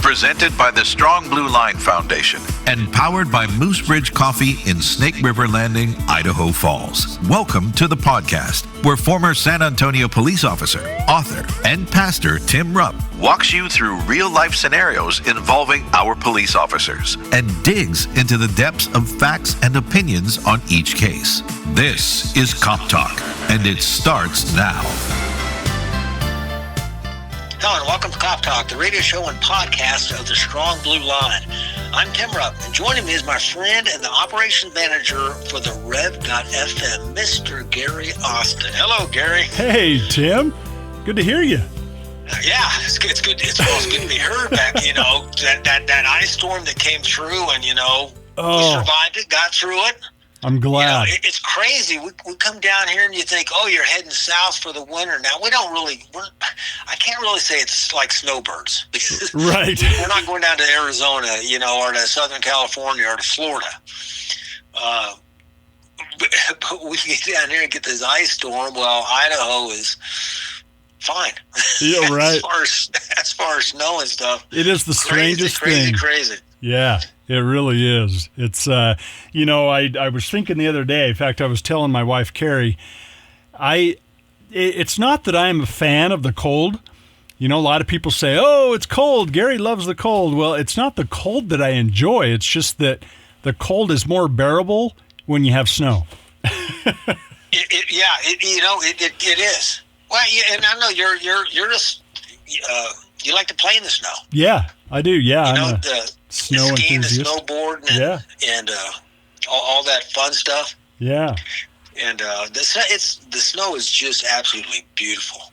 presented by the Strong Blue Line Foundation and powered by Moose Ridge Coffee in Snake River Landing, Idaho Falls. Welcome to the podcast, where former San Antonio police officer, author, and pastor Tim Rupp walks you through real-life scenarios involving our police officers and digs into the depths of facts and opinions on each case. This is Cop Talk, and it starts now. Hello and welcome to Cop Talk, the radio show and podcast of the Strong Blue Line. I'm Tim Rupp, and joining me is my friend and the operations manager for the Rev.FM, Mr. Gary Austin. Hello, Gary. Hey, Tim. Good to hear you. Yeah, it's good. It's good to be heard back. That ice storm that came through, and we survived it, got through it. I'm glad. It's crazy. We come down here and you think, oh, you're heading south for the winter. Now, I can't really say it's like snowbirds. Right. We're not going down to Arizona, or to Southern California or to Florida. But we get down here and get this ice storm. Well, Idaho is fine. Yeah, right. as far as snow and stuff. It is the strangest thing. Crazy. Yeah, it really is. It's, I was thinking the other day, in fact, I was telling my wife, Carrie, it's not that I'm a fan of the cold. A lot of people say, oh, it's cold. Gary loves the cold. Well, it's not the cold that I enjoy. It's just that the cold is more bearable when you have snow. It is. Well, and I know you're just, you like to play in the snow. Yeah, I do. Yeah. The snow skiing, enthusiast. the snowboarding, and all that fun stuff. Yeah. And the snow is just absolutely beautiful.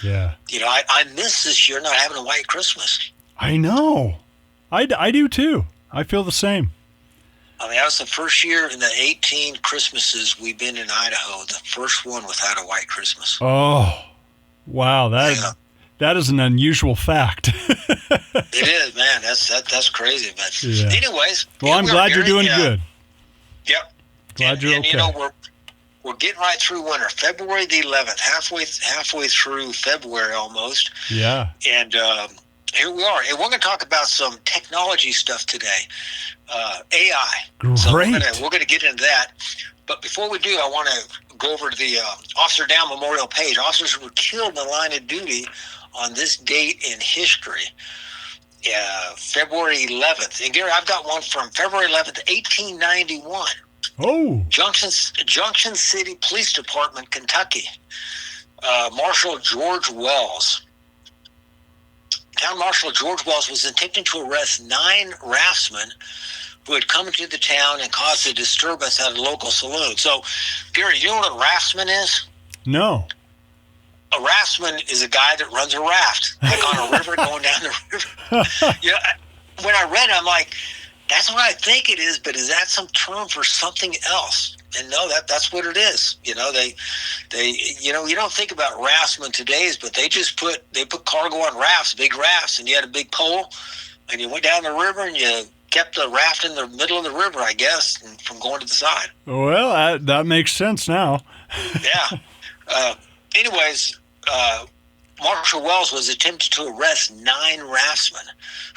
Yeah. I miss this year not having a white Christmas. I know. I do too. I feel the same. I mean, that was the first year in the 18 Christmases we've been in Idaho, the first one without a white Christmas. Oh, wow. That is an unusual fact. It is, man. That's crazy. But anyways. Well, I'm glad you're doing good. Yep. Glad you're okay. We're getting right through winter. February the 11th, halfway through February almost. Yeah. And here we are. And we're going to talk about some technology stuff today. AI. Great. So we're going to get into that. But before we do, I want to go over to the Officer Down Memorial page. Officers were killed in the line of duty on this date in history, February 11th. And Gary, I've got one from February 11th, 1891. Oh. Junction City Police Department, Kentucky. Marshal George Wells. Town Marshal George Wells was attempting to arrest 9 raftsmen who had come into the town and caused a disturbance at a local saloon. So, Gary, you know what a raftsman is? No. A raftsman is a guy that runs a raft, like on a river, going down the river. When I read it, I'm like, that's what I think it is, but is that some term for something else? And no, that's what it is. You don't think about raftsmen today, but they put cargo on rafts, big rafts, and you had a big pole, and you went down the river and you kept the raft in the middle of the river, I guess, and from going to the side. Well, that makes sense now. Yeah. Anyways, Marshal Wells was attempting to arrest 9 raftsmen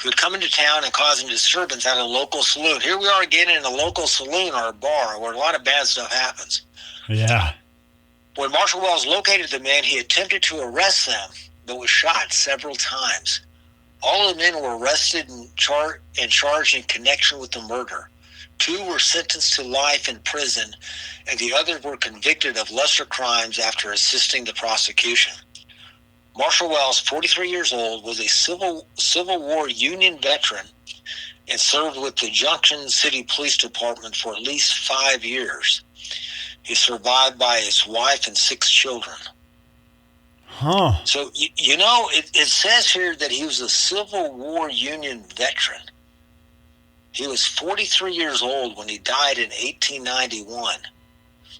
who had come into town and causing disturbance at a local saloon. Here we are again in a local saloon or a bar where a lot of bad stuff happens. Yeah. When Marshal Wells located the men, he attempted to arrest them, but was shot several times. All of the men were arrested and charged in connection with the murder. 2 were sentenced to life in prison, and the others were convicted of lesser crimes after assisting the prosecution. Marshal Wells, 43 years old, was a Civil War Union veteran and served with the Junction City Police Department for at least 5 years. He's survived by his wife and 6 children. Huh. So, it says here that he was a Civil War Union veteran. He was 43 years old when he died in 1891.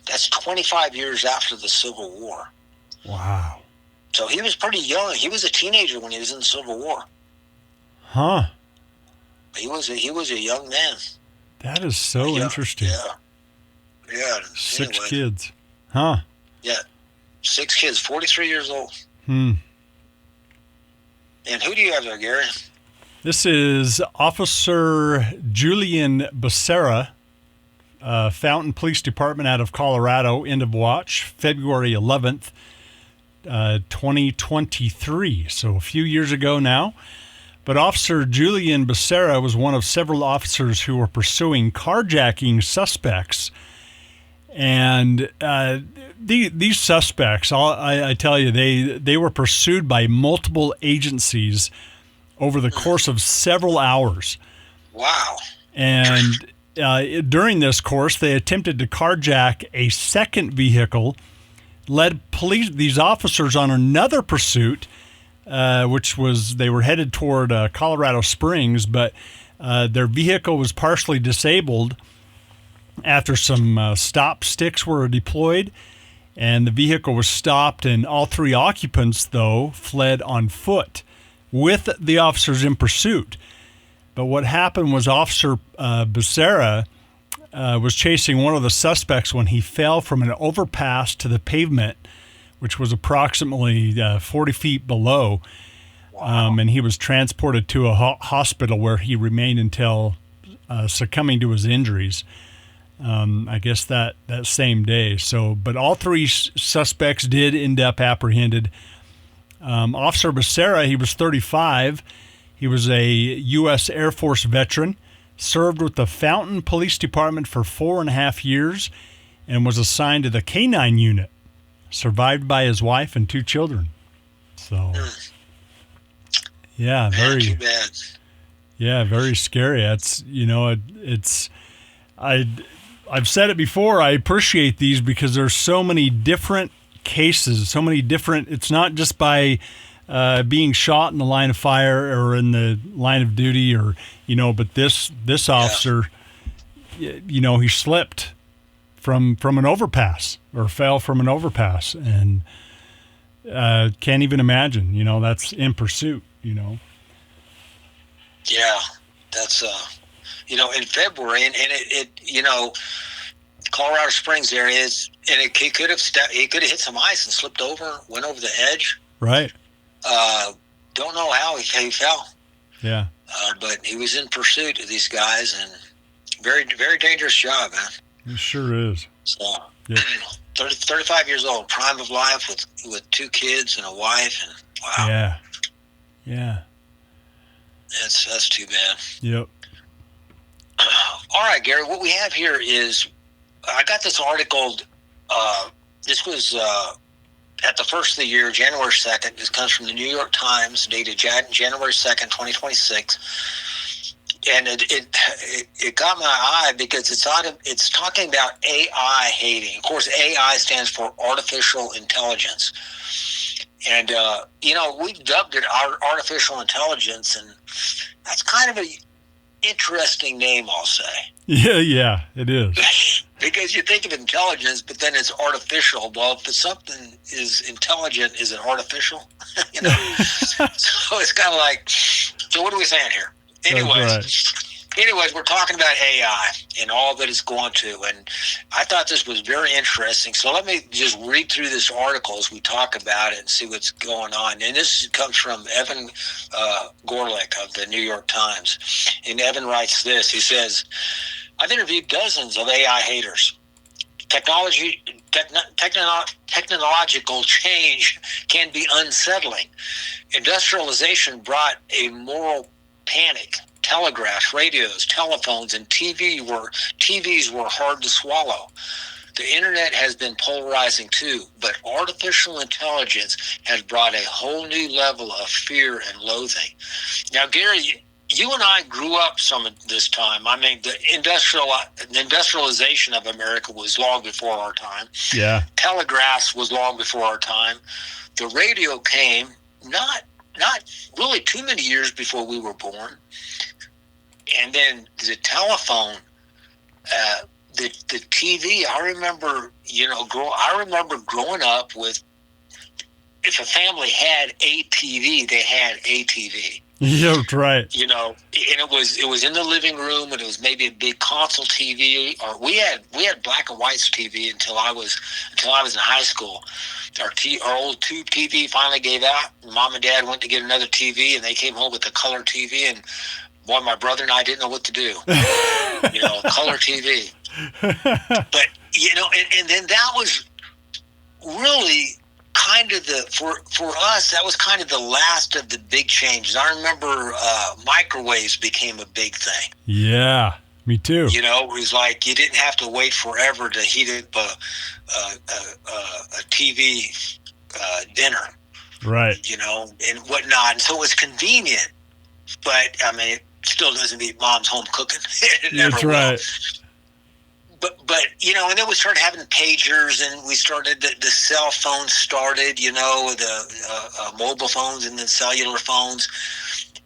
That's 25 years after the Civil War. Wow. So he was pretty young. He was a teenager when he was in the Civil War. Huh. He was a young man. That is so interesting. Yeah. 6 kids. Huh. Yeah. 6 kids, 43 years old. Hmm. And who do you have there, Gary? This is Officer Julian Becerra, Fountain Police Department out of Colorado, end of watch, February 11th, 2023. So a few years ago now. But Officer Julian Becerra was one of several officers who were pursuing carjacking suspects. And these suspects, I tell you, they were pursued by multiple agencies over the course of several hours. Wow. And during this course, they attempted to carjack a second vehicle, led these officers on another pursuit, which was they were headed toward Colorado Springs, but their vehicle was partially disabled after some stop sticks were deployed, and the vehicle was stopped, and all three occupants, though, fled on foot with the officers in pursuit. But what happened was Officer Becerra was chasing one of the suspects when he fell from an overpass to the pavement, which was approximately 40 feet below. Wow. And he was transported to a hospital where he remained until succumbing to his injuries, I guess that same day. So, but all three suspects did end up apprehended. Officer Becerra, he was 35. He was a U.S. Air Force veteran, served with the Fountain Police Department for 4.5 years, and was assigned to the K-9 unit, survived by his wife and 2 children. So, yeah, Too bad. Yeah, very scary. I've said it before, I appreciate these because there's so many different cases, so many different, it's not just by being shot in the line of fire or in the line of duty or, but this officer, he slipped from an overpass or fell from an overpass and can't even imagine, that's in pursuit, Yeah, that's, in February and it Colorado Springs area is, and he could have hit some ice and slipped over, went over the edge. Right. Don't know how he fell. Yeah. But he was in pursuit of these guys, and very, very dangerous job, man. It sure is. So, Yep. 35 years old, prime of life with 2 kids and a wife, and wow. Yeah. That's too bad. Yep. All right, Gary, what we have here is, I got this article, this was at the first of the year, January 2nd. This comes from the New York Times, dated January 2nd, 2026. And it got my eye because it's talking about AI hating. Of course, AI stands for artificial intelligence. And, we've dubbed it artificial intelligence, and that's kind of an interesting name, I'll say. Yeah, it is. Because you think of intelligence, but then it's artificial. Well, if something is intelligent, is it artificial? So it's kind of like, so what are we saying here? Anyways, we're talking about AI and all that it's going to, and I thought this was very interesting. So let me just read through this article as we talk about it and see what's going on. And this comes from Evan Gorlick of the New York Times. And Evan writes this. He says, I've interviewed dozens of AI haters. Technological change can be unsettling. Industrialization brought a moral panic. Telegraphs, radios, telephones, and TVs were hard to swallow. The internet has been polarizing too, but artificial intelligence has brought a whole new level of fear and loathing. Now, Gary, you and I grew up some of this time. I mean, the industrialization of America was long before our time. Yeah. Telegraphs was long before our time. The radio came not really too many years before we were born. And then the telephone, the TV. I remember, growing up with, if a family had a TV, they had a TV. Yeah, right. You know, and it was in the living room, and it was maybe a big console TV. Or we had black and white TV until I was in high school. Our old tube TV finally gave out. Mom and Dad went to get another TV, and they came home with a color TV. And boy, my brother and I didn't know what to do. You know, color TV. But you know, and then that was really kind of for us, that was kind of the last of the big changes. I remember microwaves became a big thing. Yeah, me too. You know, it was like you didn't have to wait forever to heat up a TV dinner. Right. You know, and whatnot. And so it was convenient. But, I mean, it still doesn't beat mom's home cooking. It never That's will. right. But you know, and then we started having pagers, and we started the cell phones started, you know, the mobile phones and then cellular phones.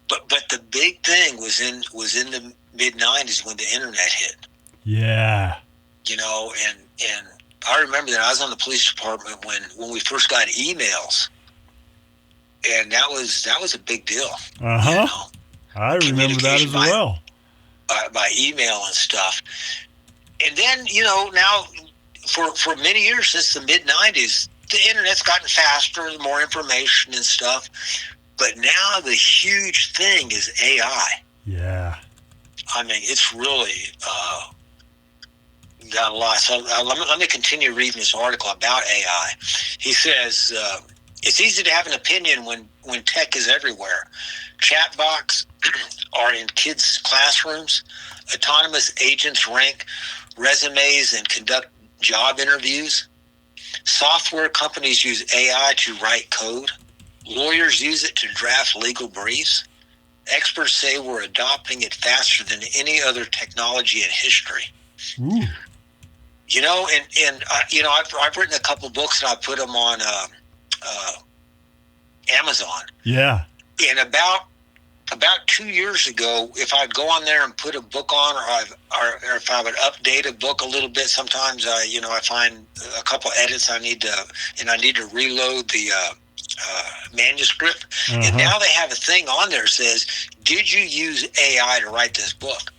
But the big thing was in the mid-90s when the internet hit. Yeah. You know, and I remember that I was on the police department when we first got emails, and that was a big deal. Uh-huh. You know? I remember that as well. By email and stuff. And then, you know, now for many years since the mid-90s, the internet's gotten faster, more information and stuff. But now the huge thing is AI. Yeah. I mean, it's really got a lot. So let me continue reading this article about AI. He says, it's easy to have an opinion when tech is everywhere. Chatbots are in kids' classrooms. Autonomous agents rank resumes and conduct job interviews. Software companies use AI to write code. Lawyers use it to draft legal briefs. Experts say we're adopting it faster than any other technology in history. Ooh. You know, and you know, I've written a couple books, and I put them on Amazon. Yeah. And about 2 years ago, if I'd go on there and put a book on, or if I would update a book a little bit, sometimes I find a couple edits I need to reload the manuscript. Uh-huh. And now they have a thing on there that says, "Did you use AI to write this book?"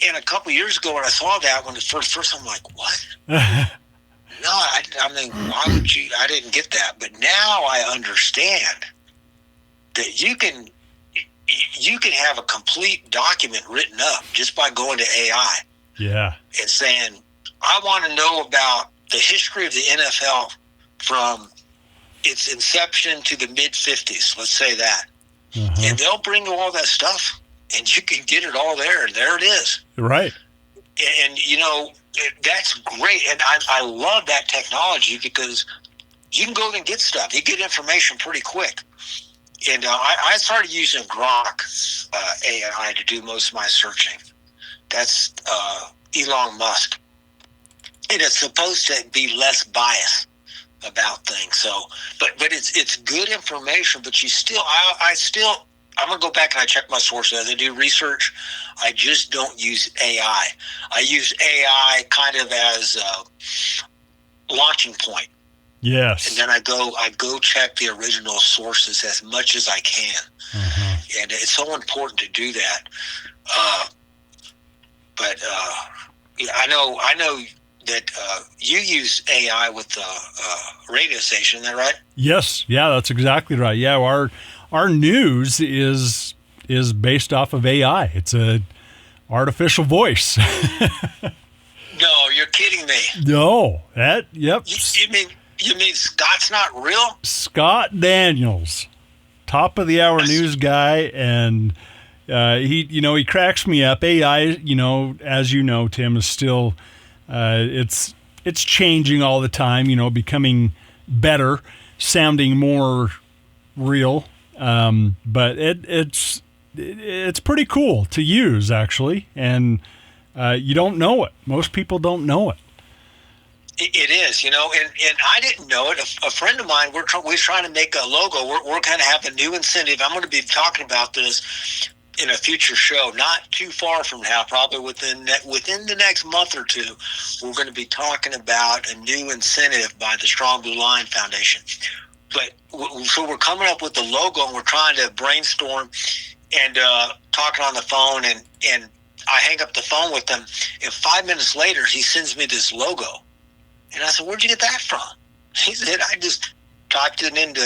And a couple years ago, when I saw that, first I'm like, "What?" No, I mean, why would you? I didn't get that, but now I understand that you can have a complete document written up just by going to AI. Yeah. And saying, I want to know about the history of the NFL from its inception to the mid-50s, let's say that. Uh-huh. And they'll bring you all that stuff, and you can get it all there, and there it is. Right. And you know, that's great. And I love that technology because you can go and get stuff. You get information pretty quick. And I started using Grok AI to do most of my searching. That's Elon Musk. And it's supposed to be less bias about things. So, but it's good information. But you still, I'm gonna go back and I check my sources. I do research. I just don't use AI. I use AI kind of as a launching point. Yes. And then I go check the original sources as much as I can. Uh-huh. And it's so important to do that. But I know that you use AI with the radio station. Is that right? Yes. Yeah, that's exactly right. Yeah, our news is based off of AI. It's a artificial voice. No, you're kidding me. No. Yep. You mean Scott's not real? Scott Daniels, top of the hour news guy, and he cracks me up. AI, as you know, Tim, is still it's changing all the time. Becoming better, sounding more real. But it's pretty cool to use actually, and you don't know it. Most people don't know it. It is, and I didn't know it. A friend of mine, we're trying to make a logo. We're kind of have a new incentive. I'm going to be talking about this in a future show, not too far from now, probably within the next month or two. We're going to be talking about a new incentive by the Strong Blue Line Foundation. So we're coming up with the logo, and we're trying to brainstorm and talking on the phone, and I hang up the phone with him, and 5 minutes later, he sends me this logo. And I said, "Where'd you get that from?" He said, "I just typed it into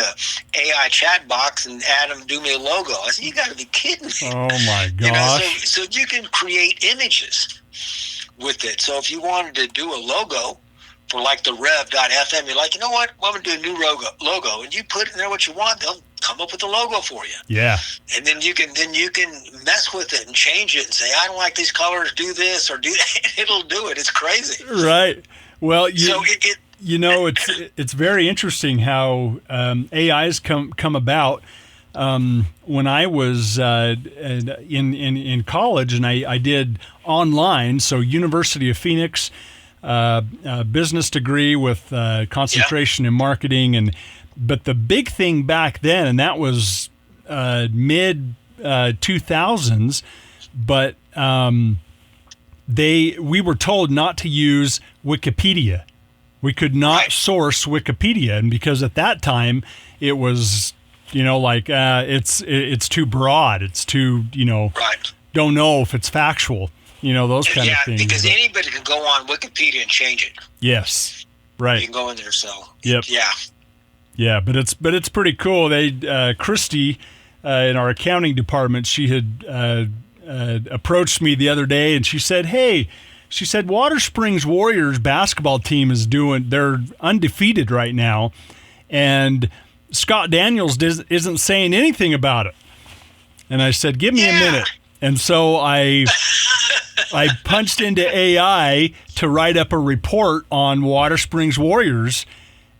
AI chat box and had him do me a logo." I said, "You got to be kidding me." Oh, my gosh. So you can create images with it. So if you wanted to do a logo for like the Rev.fm, you're like, "You know what? I'm going to do a new logo. And you put in there what you want, they'll come up with a logo for you. Yeah. And then you can mess with it and change it and say, "I don't like these colors, do this or do that." It'll do it. It's crazy. Right. Well, it's very interesting how AIs come about. When I was in college, and I did online, so University of Phoenix, business degree with concentration in marketing, but the big thing back then, and that was mid 2000s, but we were told not to use Wikipedia. We could not source Wikipedia, and because at that time it was, it's too broad. It's too, don't know if it's factual. Those kind of things. Because anybody can go on Wikipedia and change it. Yes, right. You can go in there, so yep. Yeah, but it's pretty cool. They Christy in our accounting department, she had approached me the other day, and she said, "Hey," she said, "Water Springs Warriors basketball team they're undefeated right now, and Scott Daniels isn't saying anything about it." And I said, "Give me a minute." And so I punched into AI to write up a report on Water Springs Warriors,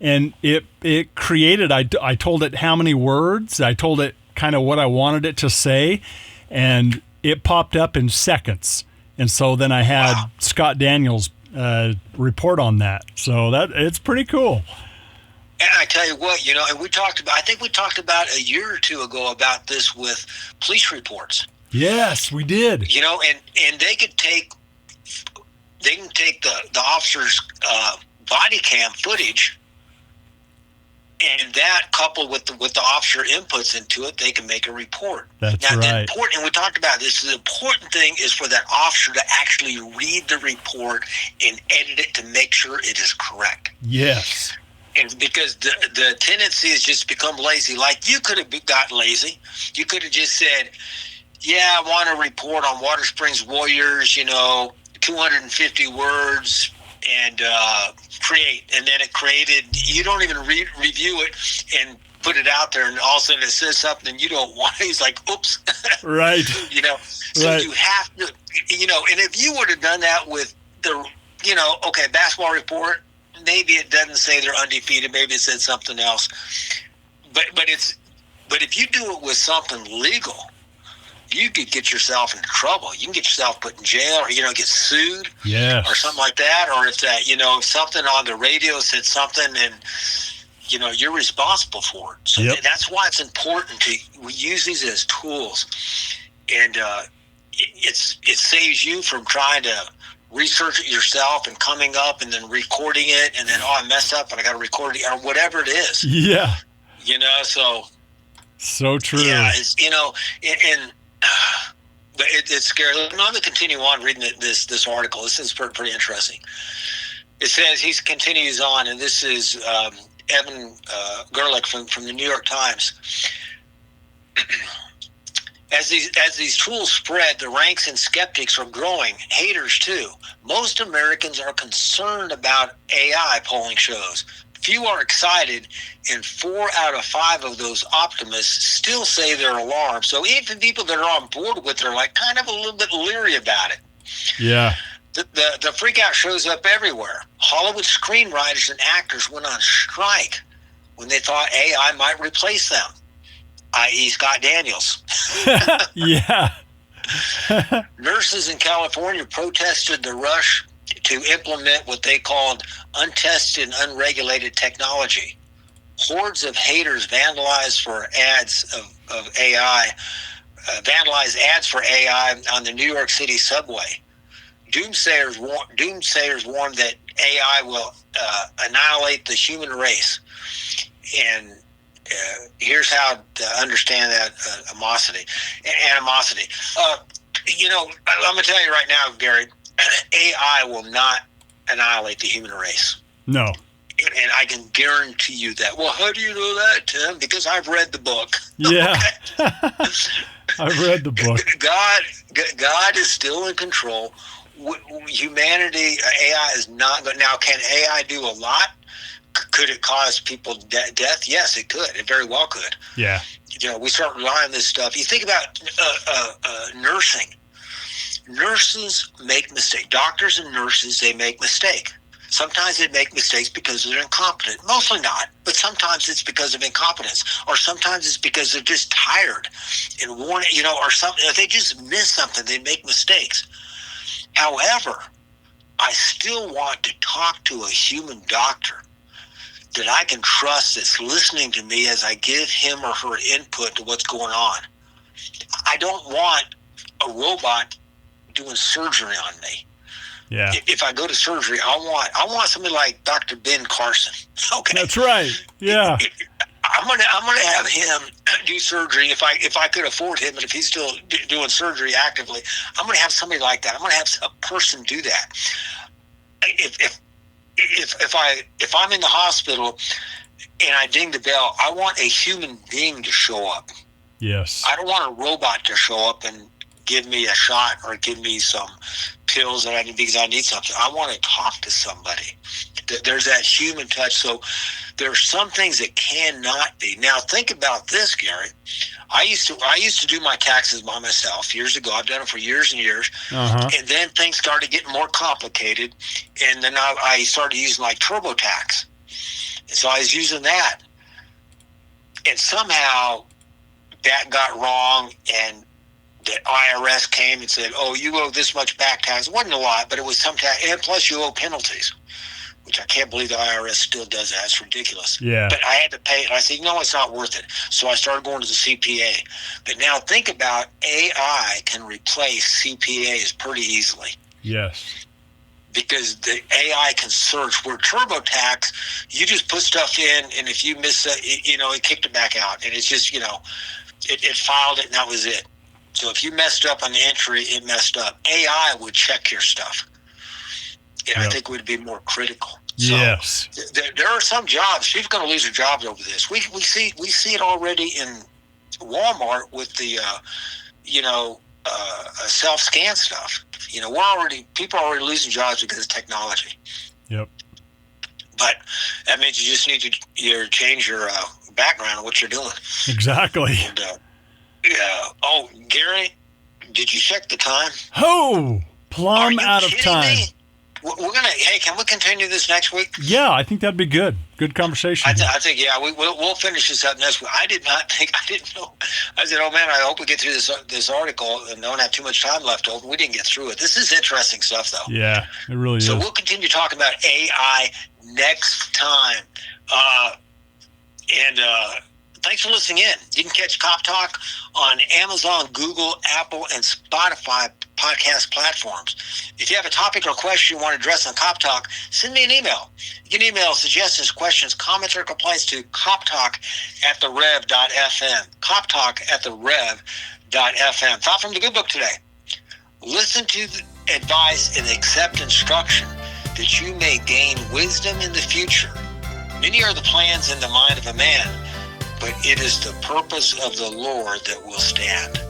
and it created, I told it how many words, I told it kind of what I wanted it to say, and it popped up in seconds. And so then I had Scott Daniels report on that. So it's pretty cool. And I tell you what, and I think we talked about a year or two ago about this with police reports. Yes, we did. And they can take the officer's body cam footage, and that coupled with the officer inputs into it, they can make a report. That's right. And we talked about this. The important thing is for that officer to actually read the report and edit it to make sure it is correct. Yes. And because the tendency is just become lazy. Like, you could have gotten lazy. You could have just said, "Yeah, I want to report on Water Springs Warriors, 250 words, and create." And then it created, you don't even review it and put it out there, and all of a sudden it says something you don't want. He's like, "Oops." Right. So right. You have to, and if you would have done that with the, basketball report, maybe it doesn't say they're undefeated. Maybe it said something else. But if you do it with something legal, you could get yourself into trouble. You can get yourself put in jail, or get sued, or something like that. Or if that, if something on the radio said something, and you're responsible for it. So that's why it's important we use these as tools, and it saves you from trying to research it yourself and coming up and then recording it, and then I messed up and I got to record it, or whatever it is. Yeah. So true. Yeah, it's but it's scary. I'm going to continue on reading this article. This is pretty interesting. It says, he continues on, and this is Evan Gerlich from the New York Times. As these tools spread, the ranks and skeptics are growing. Haters too. Most Americans are concerned about AI, polling shows. Few are excited, and 4 out of 5 of those optimists still say they're alarmed. So even people that are on board with it are like kind of a little bit leery about it. Yeah. The freak out shows up everywhere. Hollywood screenwriters and actors went on strike when they thought AI might replace them, i.e. Scott Daniels. Yeah. Nurses in California protested the rush to implement what they called untested and unregulated technology. Hordes of haters vandalized ads for AI on the New York City subway. Doomsayers warned that AI will annihilate the human race. And here's how to understand that animosity. I'm going to tell you right now, Gary, AI will not annihilate the human race. No. And I can guarantee you that. Well, how do you know that, Tim? Because I've read the book. Yeah. I've read the book. God is still in control. Humanity, AI is not good. Now, can AI do a lot? Could it cause people death? Yes, it could. It very well could. Yeah. We start relying on this stuff. You think about nursing. Nurses make mistakes. Doctors and nurses, they make mistakes. Sometimes they make mistakes because they're incompetent. Mostly not, but sometimes it's because of incompetence, or sometimes it's because they're just tired and worn, or something. If they just miss something, they make mistakes. However, I still want to talk to a human doctor that I can trust, that's listening to me as I give him or her input to what's going on. I don't want a robot doing surgery on me. Yeah. If I go to surgery, I want somebody like Dr. Ben Carson. Okay. That's right. Yeah. I'm gonna have him do surgery if I could afford him, and if he's still doing surgery actively, I'm gonna have somebody like that. I'm gonna have a person do that. If I'm in the hospital and I ding the bell, I want a human being to show up. Yes. I don't want a robot to show up and give me a shot or give me some pills that I need because I need something. I want to talk to somebody. There's that human touch. So there's some things that cannot be. Now think about this, Gary. I used to do my taxes by myself years ago. I've done it for years and years. Uh-huh. And then things started getting more complicated. And then I started using like TurboTax. And so I was using that. And somehow that got wrong, and the IRS came and said, oh, you owe this much back tax. It wasn't a lot, but it was some tax. And plus you owe penalties, which I can't believe the IRS still does that. It's ridiculous. Yeah. But I had to pay it. I said, no, it's not worth it. So I started going to the CPA. But now think about AI can replace CPAs pretty easily. Yes. Because the AI can search. Where TurboTax, you just put stuff in, and if you miss it, it kicked it back out. And it's just, it filed it, and that was it. So if you messed up on the entry, it messed up. AI would check your stuff. And I think we'd be more critical. So yes. There are some jobs. People are going to lose their jobs over this. We see it already in Walmart with the self-scan stuff. People are already losing jobs because of technology. Yep. But that means you just need to change your background of what you're doing. Exactly. And, yeah. Oh, Gary, did you check the time? Oh, plumb out of time. Me? Hey, can we continue this next week? Yeah, I think that'd be good. Good conversation. I think, yeah, we'll finish this up next week. I didn't know. I said, oh man, I hope we get through this article and don't have too much time left over. We didn't get through it. This is interesting stuff, though. Yeah, it really is. So we'll continue talking about AI next time. Thanks for listening in. You can catch Cop Talk on Amazon, Google, Apple, and Spotify podcast platforms. If you have a topic or question you want to address on Cop Talk, send me an email. You can email suggestions, questions, comments, or complaints to coptalk@therev.fm. coptalk@therev.fm. Thought from the good book today. Listen to the advice and accept instruction that you may gain wisdom in the future. Many are the plans in the mind of a man, but it is the purpose of the Lord that will stand.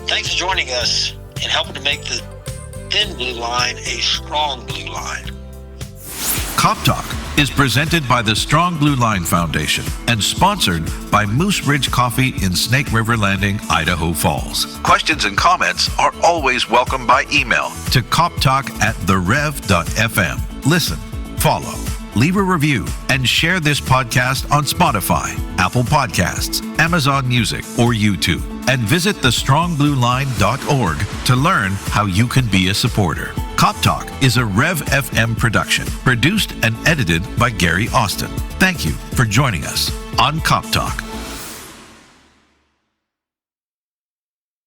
Thanks for joining us and helping to make the thin blue line a strong blue line. Cop Talk is presented by the Strong Blue Line Foundation and sponsored by Moose Ridge Coffee in Snake River Landing, Idaho Falls. Questions and comments are always welcome by email to coptalk@therev.fm. Listen, follow, leave a review, and share this podcast on Spotify, Apple Podcasts, Amazon Music, or YouTube. And visit thestrongblueline.org to learn how you can be a supporter. Cop Talk is a Rev FM production, produced and edited by Gary Austin. Thank you for joining us on Cop Talk.